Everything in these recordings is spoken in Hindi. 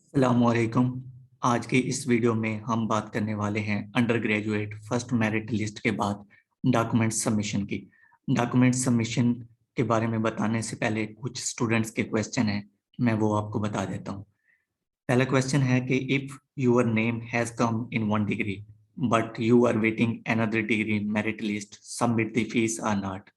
अस्सलामुअलैकुम। आज के इस वीडियो में हम बात करने वाले हैं under graduate first merit list के बाद डॉक्यूमेंट सबमिशन की। डॉक्यूमेंट सबमिशन के बारे में बताने से पहले कुछ स्टूडेंट्स के क्वेश्चन हैं, मैं वो आपको बता देता हूँ। पहला क्वेश्चन है कि if your name has come in one degree but you are waiting another degree merit list, submit the fees or not.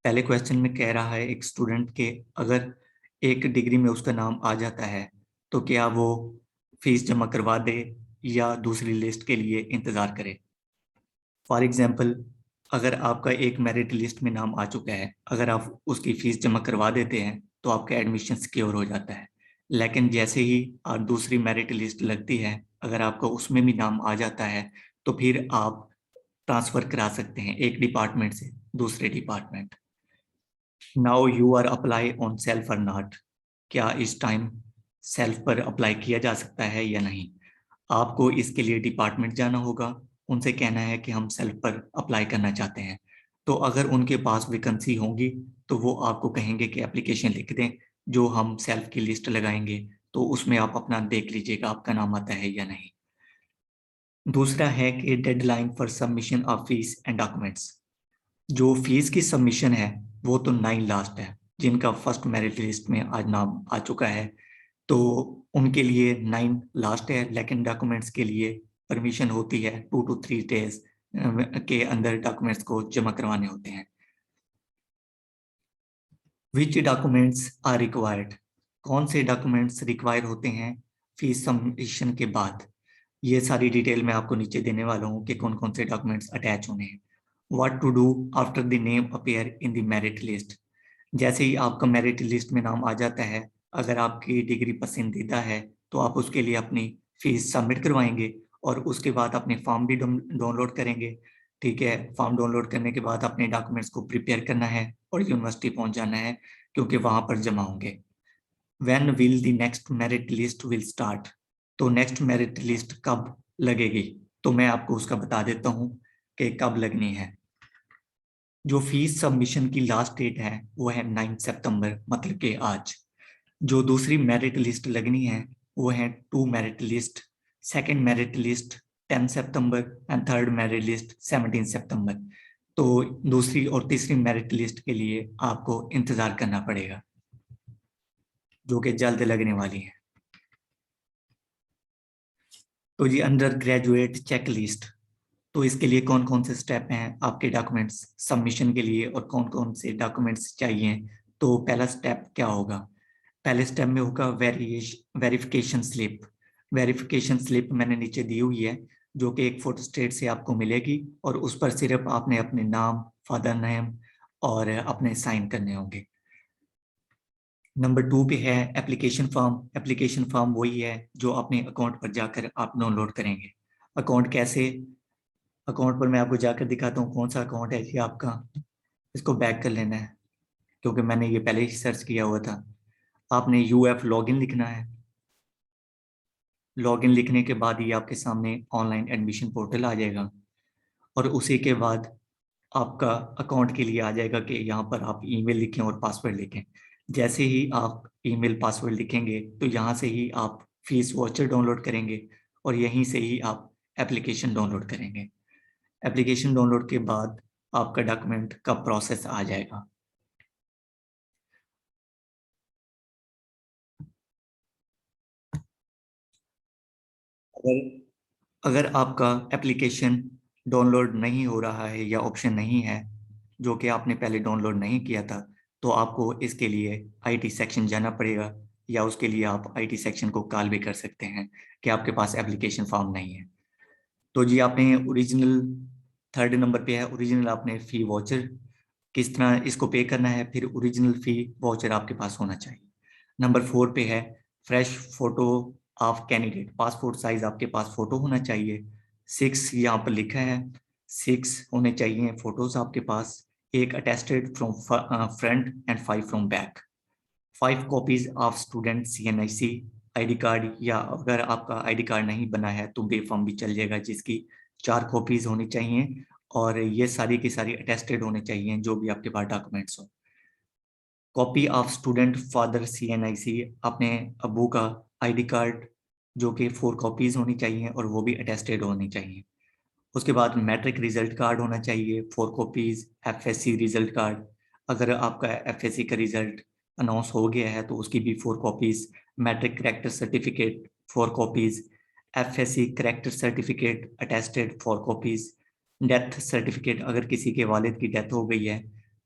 पहले क्वेश्चन में कह रहा है एक स्टूडेंट के अगर एक डिग्री में उसका नाम आ जाता है तो क्या वो फीस जमा करवा दे या दूसरी लिस्ट के लिए इंतज़ार करे। फॉर एग्जांपल, अगर आपका एक मेरिट लिस्ट में नाम आ चुका है, अगर आप उसकी फ़ीस जमा करवा देते हैं तो आपका एडमिशन सिक्योर हो जाता है। लेकिन जैसे ही आप दूसरी मेरिट लिस्ट लगती है, अगर आपका उसमें भी नाम आ जाता है तो फिर आप ट्रांसफ़र करा सकते हैं एक डिपार्टमेंट से दूसरे department. Now you are apply on self और नॉट। क्या इस टाइम सेल्फ पर अप्लाई किया जा सकता है या नहीं। आपको इसके लिए डिपार्टमेंट जाना होगा, उनसे कहना है कि हम सेल्फ पर अप्लाई करना चाहते हैं। तो अगर उनके पास वैकेंसी होंगी तो वो आपको कहेंगे कि एप्लीकेशन लिख दें, जो हम सेल्फ की लिस्ट लगाएंगे तो उसमें आप अपना देख लीजिएगा आपका नाम आता है या नहीं। दूसरा है कि deadline for submission of fees and documents. जो फीस की सबमिशन है वो तो 9 लास्ट है, जिनका फर्स्ट मेरिट लिस्ट में आज नाम आ चुका है तो उनके लिए 9 लास्ट है, लेकिन डॉक्यूमेंट्स के लिए परमिशन होती है 2 to 3 डेज के अंदर डॉक्यूमेंट्स को जमा करवाने होते हैं। विच डॉक्यूमेंट्स आर रिक्वायर्ड। कौन से डॉक्यूमेंट्स रिक्वायर होते हैं फीस सबमिशन के बाद। ये सारी डिटेल मैं आपको नीचे देने वाला हूँ कि कौन कौन से डॉक्यूमेंट्स अटैच होने हैं। What to do after the name appear in the merit list. जैसे ही आपका मेरिट लिस्ट में नाम आ जाता है, अगर आपकी डिग्री पसंदीदा है तो आप उसके लिए अपनी फीस सबमिट करवाएंगे और उसके बाद अपने फॉर्म भी डाउनलोड करेंगे। ठीक है, फॉर्म डाउनलोड करने के बाद अपने डॉक्यूमेंट्स को प्रिपेयर करना है और यूनिवर्सिटी पहुंच जाना है, क्योंकि वहां पर जमा होंगे। When will the next merit list will start. तो नेक्स्ट मेरिट लिस्ट कब लगेगी, तो मैं आपको उसका बता देता हूँ कि कब लगनी है। जो फीस सबमिशन की लास्ट डेट है वो है 9 सितंबर, मतलब कि आज। जो दूसरी मेरिट लिस्ट लगनी है वो है 2 merit list. Second merit list 10 September and third merit list 17 सितंबर। तो दूसरी और तीसरी मेरिट लिस्ट के लिए आपको इंतजार करना पड़ेगा, जो कि जल्द लगने वाली है। तो जी अंडर ग्रेजुएट चेक लिस्ट। तो इसके लिए कौन कौन से स्टेप हैं आपके डॉक्यूमेंट्स सबमिशन के लिए और कौन कौन से डॉक्यूमेंट्स चाहिए। तो पहला स्टेप क्या होगा। पहले स्टेप में होगा वेरिफिकेशन स्लिप। वेरिफिकेशन स्लिप मैंने नीचे दी हुई है, जो कि एक फोटो स्टेट से आपको मिलेगी और उस पर सिर्फ आपने अपने नाम, फादर नेम और अपने साइन करने होंगे। नंबर 2 पे है एप्लीकेशन फॉर्म। एप्लीकेशन फॉर्म वही है जो अपने अकाउंट पर जाकर आप डाउनलोड करेंगे। अकाउंट कैसे, अकाउंट पर मैं आपको जाकर दिखाता हूँ कौन सा अकाउंट है ये आपका। इसको बैक कर लेना है, क्योंकि मैंने ये पहले ही सर्च किया हुआ था। आपने यूएफ लॉगिन लिखना है। लॉगिन लिखने के बाद ये आपके सामने ऑनलाइन एडमिशन पोर्टल आ जाएगा और उसी के बाद आपका अकाउंट के लिए आ जाएगा कि यहाँ पर आप ईमेल लिखें और पासवर्ड लिखें। जैसे ही आप ईमेल पासवर्ड लिखेंगे तो यहाँ से ही आप फीस वाउचर डाउनलोड करेंगे और यहीं से ही आप एप्लीकेशन डाउनलोड करेंगे। एप्लीकेशन डाउनलोड के बाद आपका डॉक्यूमेंट का प्रोसेस आ जाएगा। अगर अगर आपका एप्लीकेशन डाउनलोड नहीं हो रहा है या ऑप्शन नहीं है, जो कि आपने पहले डाउनलोड नहीं किया था, तो आपको इसके लिए आईटी सेक्शन जाना पड़ेगा, या उसके लिए आप आईटी सेक्शन को कॉल भी कर सकते हैं कि आपके पास एप्लीकेशन फॉर्म नहीं है। तो जी आपने ओरिजिनल, थर्ड नंबर पे है ओरिजिनल, आपने फ़ी वाउचर किस तरह इसको पे करना है, फिर ओरिजिनल फ़ी वाउचर आपके पास होना चाहिए। नंबर 4 पे है fresh photo of candidate. Passport size आपके पास फोटो होना चाहिए। 6 यहाँ पर लिखा है, 6 होने चाहिए फोटोज आपके पास। एक attested from front end 5 from back. 5 copies of student CNIC ID card, या अगर आपका आईडी कार्ड नहीं बना है तो बेफॉर्म भी चल जाएगा, जिसकी 4 कॉपीज होनी चाहिए और ये सारी की सारी अटेस्टेड होने चाहिए जो भी आपके पास डॉक्यूमेंट्स हो। Copy of student father CNIC, अपने अबू का आईडी कार्ड जो कि 4 कॉपीज होनी चाहिए और वो भी अटेस्टेड होनी चाहिए। उसके बाद मैट्रिक रिजल्ट कार्ड होना चाहिए 4 कॉपीज। एफएससी रिजल्ट कार्ड, अगर आपका एफएससी का रिजल्ट अनाउंस हो गया है तो उसकी भी 4 copies. Matric character certificate 4 copies. FSc character certificate attested 4 copies. Death certificate, अगर किसी के वालिद की डेथ हो गई है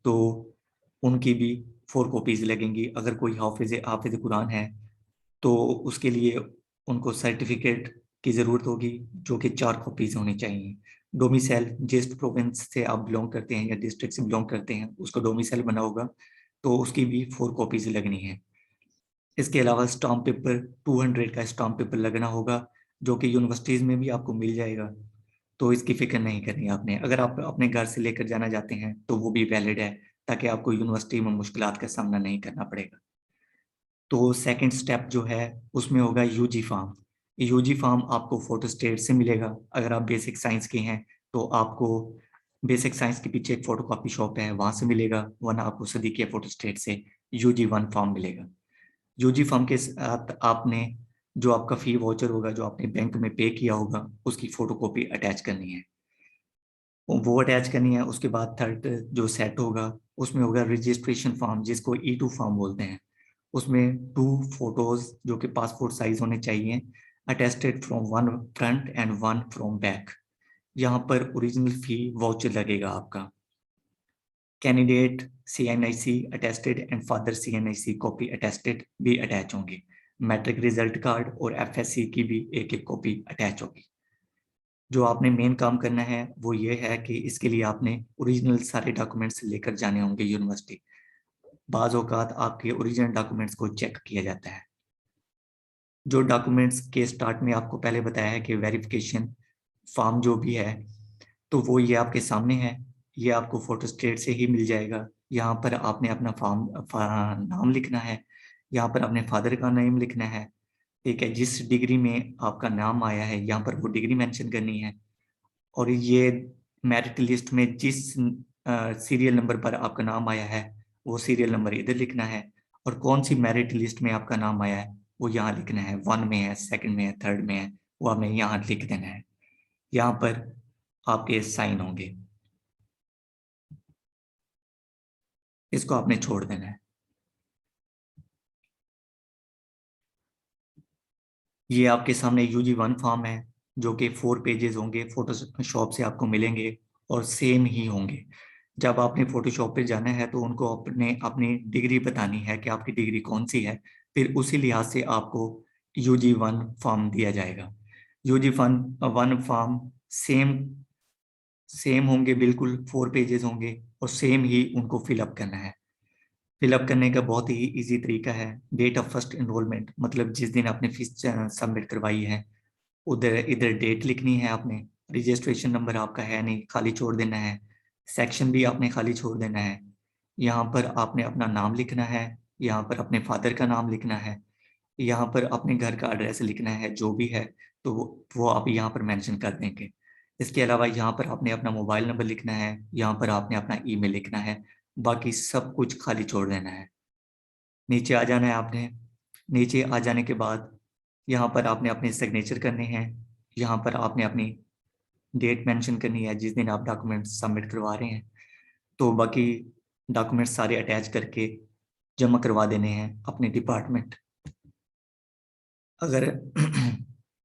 तो उनकी भी 4 कॉपीज लगेंगी। अगर कोई हाफिज कुरान है तो उसके लिए उनको सर्टिफिकेट की ज़रूरत होगी, जो कि 4 कॉपीज होनी चाहिए। डोमिसाइल, जिस प्रोविंस से आप बिलोंग करते हैं या डिस्ट्रिक्ट से बिलोंग करते हैं उसको डोमिसाइल बना होगा तो उसकी भी 4 कॉपीज लगनी है। इसके अलावा स्टाम्प पेपर 200 का स्टाम्प पेपर लगना होगा, जो कि यूनिवर्सिटीज़ में भी आपको मिल जाएगा, तो इसकी फिक्र नहीं करनी आपने। अगर आप अपने घर से लेकर जाना चाहते हैं तो वो भी वैलिड है, ताकि आपको यूनिवर्सिटी में मुश्किलात का सामना नहीं करना पड़ेगा। तो सेकंड स्टेप जो है उसमें होगा यूजी फॉर्म। यूजी फॉर्म आपको फोटो स्टेट से मिलेगा। अगर आप बेसिक साइंस के हैं तो आपको बेसिक साइंस के पीछे एक फोटो कॉपी शॉप है, वहां से मिलेगा, वरना आपको सदीकिया फोटो स्टेट से यूजी 1 फॉर्म मिलेगा। यूजी फॉर्म के साथ आपने जो आपका फी वाउचर होगा, जो आपने बैंक में पे किया होगा, उसकी फोटो कॉपी अटैच करनी है। वो अटैच करनी है। उसके बाद थर्ड जो सेट होगा उसमें होगा रजिस्ट्रेशन फॉर्म, जिसको E2 फॉर्म बोलते हैं। उसमें 2 फोटोज जो कि पासपोर्ट साइज होने चाहिए, attested from 1 front end 1 from back. यहाँ पर ओरिजिनल फी वाउचर लगेगा आपका। Candidate CNIC attested and father CNIC copy attested भी अटैच होंगे। मैट्रिक रिजल्ट कार्ड और FSC की भी एक एक कॉपी अटैच होगी। जो आपने मेन काम करना है वो ये है कि इसके लिए आपने ओरिजिनल सारे डॉक्यूमेंट्स लेकर जाने होंगे यूनिवर्सिटी। बाज़ औक़ात आपके ओरिजिनल डॉक्यूमेंट्स को चेक किया जाता है। जो डॉक्यूमेंट्स के स्टार्ट में आपको पहले बताया है कि वेरिफिकेशन फॉर्म जो भी है, तो वो ये आपके सामने है। ये आपको फोटो स्टेट से ही मिल जाएगा। यहाँ पर आपने अपना नाम लिखना है, यहाँ पर अपने फादर का नेम लिखना है। ठीक है, जिस डिग्री में आपका नाम आया है यहाँ पर वो डिग्री मेंशन करनी है। और ये मेरिट लिस्ट में जिस सीरियल नंबर पर आपका नाम आया है वो सीरियल नंबर इधर लिखना है। और कौन सी मेरिट लिस्ट में आपका नाम आया है वो यहाँ लिखना है। 1 में है, 2nd में है, 3rd में है, वो आपने यहाँ लिख देना है। यहाँ पर आपके साइन होंगे, इसको आपने छोड़ देना है। ये आपके सामने UG1 फॉर्म है, जो कि 4 पेजेस होंगे, फोटोशॉप से आपको मिलेंगे और सेम ही होंगे। जब आपने फोटोशॉप पे जाना है तो उनको अपने अपनी डिग्री बतानी है कि आपकी डिग्री कौन सी है। फिर उसी लिहाज से आपको UG1 फॉर्म दिया जाएगा। UG1 फॉर्म सेम सेम होंगे, बिल्कुल 4 पेजेस होंगे और सेम ही उनको फिलअप करना है। फिलअप करने का बहुत ही इजी तरीका है। डेट ऑफ फर्स्ट एनरोलमेंट, मतलब जिस दिन आपने फीस सबमिट करवाई है, उधर इधर डेट लिखनी है आपने। रजिस्ट्रेशन नंबर आपका है नहीं, खाली छोड़ देना है। सेक्शन भी आपने खाली छोड़ देना है। यहाँ पर आपने अपना नाम लिखना है, यहाँ पर अपने फादर का नाम लिखना है, यहाँ पर अपने घर का एड्रेस लिखना है जो भी है, तो वो आप यहाँ पर मेंशन कर देंगे। इसके अलावा यहाँ पर आपने अपना मोबाइल नंबर लिखना है, यहाँ पर आपने अपना ईमेल लिखना है। बाकी सब कुछ खाली छोड़ देना है। नीचे आ जाना है आपने। नीचे आ जाने के बाद यहाँ पर आपने अपने सिग्नेचर करने हैं। यहाँ पर आपने अपनी डेट मेंशन करनी है जिस दिन आप डॉक्यूमेंट सबमिट करवा रहे हैं। तो बाकी डॉक्यूमेंट सारे अटैच करके जमा करवा देने हैं अपने डिपार्टमेंट। अगर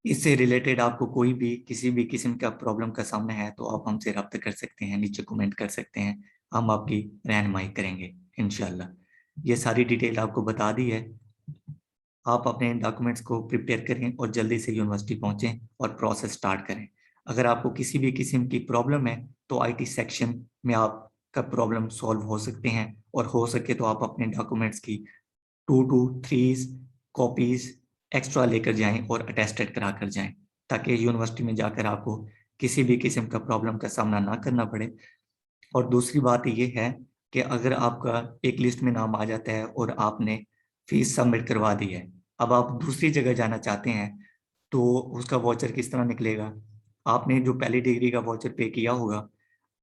इससे रिलेटेड आपको कोई भी किसी भी किस्म का प्रॉब्लम का सामना है तो आप हमसे रब्ता कर सकते हैं, नीचे कमेंट कर सकते हैं, हम आपकी रहनुमाई करेंगे इंशाल्लाह। ये सारी डिटेल आपको बता दी है। आप अपने डॉक्यूमेंट्स को प्रिपेयर करें और जल्दी से यूनिवर्सिटी पहुंचें और प्रोसेस स्टार्ट करें। अगर आपको किसी भी किस्म की प्रॉब्लम है तो IT सेक्शन में आपका प्रॉब्लम सॉल्व हो सकते हैं, और हो सके तो आप अपने डॉक्यूमेंट्स की 2 to 3 कॉपीज एक्स्ट्रा लेकर जाएं और अटेस्टेड करा कर जाएं, ताकि यूनिवर्सिटी में जाकर आपको किसी भी किस्म का प्रॉब्लम का सामना ना करना पड़े। और दूसरी बात ये है कि अगर आपका एक लिस्ट में नाम आ जाता है और आपने फीस सबमिट करवा दी है, अब आप दूसरी जगह जाना चाहते हैं, तो उसका वाउचर किस तरह निकलेगा? आपने जो पहली डिग्री का वाउचर पे किया होगा,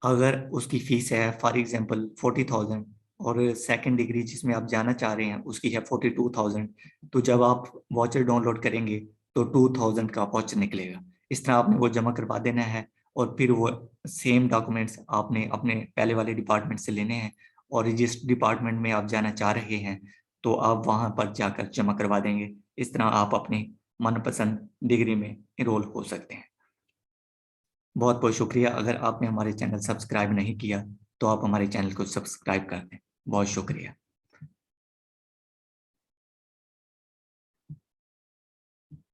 अगर उसकी फीस है फॉर एग्जांपल 40,000 और सेकंड डिग्री जिसमें आप जाना चाह रहे हैं उसकी है 42,000, तो जब आप वाउचर डाउनलोड करेंगे तो 2000 का वाउचर निकलेगा। इस तरह आपने वो जमा करवा देना है और फिर वो सेम डॉक्यूमेंट्स आपने अपने पहले वाले डिपार्टमेंट से लेने हैं, और जिस डिपार्टमेंट में आप जाना चाह रहे हैं तो आप वहां पर जाकर जमा करवा देंगे। इस तरह आप अपनी मनपसंद डिग्री में इनरोल हो सकते हैं। बहुत बहुत शुक्रिया। अगर आपने हमारे चैनल सब्सक्राइब नहीं किया तो आप हमारे चैनल को सब्सक्राइब कर दें। बहुत शुक्रिया।